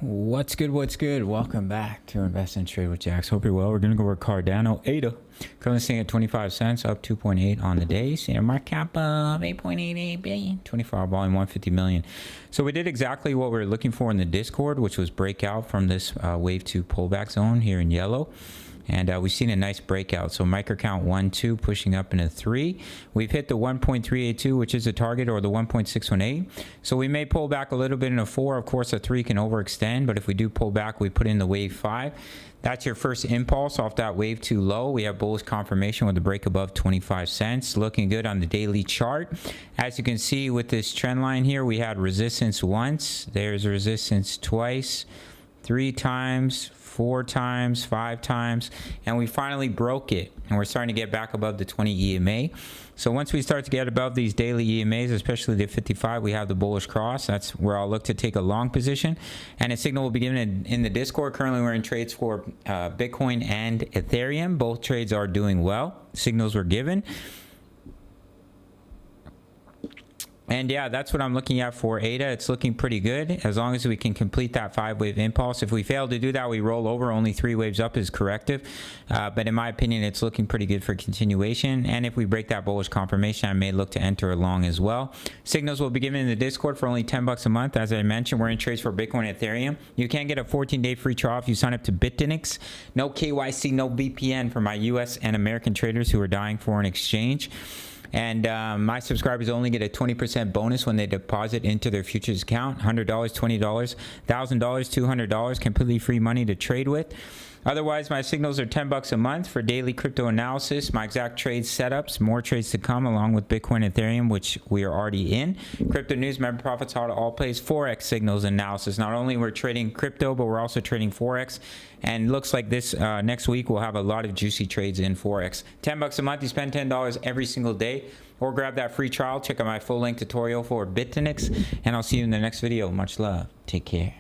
What's good? What's good? Welcome back to Invest and Trade with Jaxx. Hope you're well. We're going to go over Cardano ADA. Currently sitting at 25 cents, up 2.8 on the day. Seeing a market cap of 8.88 billion, 24-hour volume, 150 million. So we did exactly what we were looking for in the Discord, which was breakout from this wave 2 pullback zone here in yellow. And we've seen a nice breakout. So micro count 1, 2, pushing up into 3. We've hit the 1.382, which is a target, or the 1.618. So we may pull back a little bit in a 4. Of course, a 3 can overextend, but if we do pull back, we put in the wave 5. That's your first impulse off that wave 2 low. We have bullish confirmation with a break above 25 cents. Looking good on the daily chart. As you can see with this trend line here, we had resistance once. There's resistance twice, 3 times, 4 times, 5 times, and we finally broke it, and we're starting to get back above the 20 EMA. So once we start to get above these daily EMAs, especially the 55, we have the bullish cross. That's where I'll look to take a long position, and a signal will be given in the Discord. Currently we're in trades for Bitcoin and Ethereum. Both trades are doing well. Signals were given. And yeah, that's what I'm looking at for ADA. It's looking pretty good as long as we can complete that 5-wave impulse. If we fail to do that, we roll over. Only 3 waves up is corrective. But in my opinion, it's looking pretty good for continuation. And if we break that bullish confirmation, I may look to enter along as well. Signals will be given in the Discord for only $10 a month. As I mentioned, we're in trades for Bitcoin and Ethereum. You can get a 14-day free trial if you sign up to BITUNIX. No KYC, no VPN for my US and American traders who are dying for an exchange. And my subscribers only get a 20% bonus when they deposit into their futures account. $100, $20, $1,000, $200, completely free money to trade with. Otherwise, my signals are $10 a month for daily crypto analysis, my exact trade setups, more trades to come along with Bitcoin and Ethereum, which we are already in. Crypto news, member profits, how to all plays, Forex signals analysis. Not only we're trading crypto, but we're also trading Forex. And looks like this next week we'll have a lot of juicy trades in Forex. $10 a month, you spend $10 every single day. Or grab that free trial. Check out my full length tutorial for BITUNIX. And I'll see you in the next video. Much love. Take care.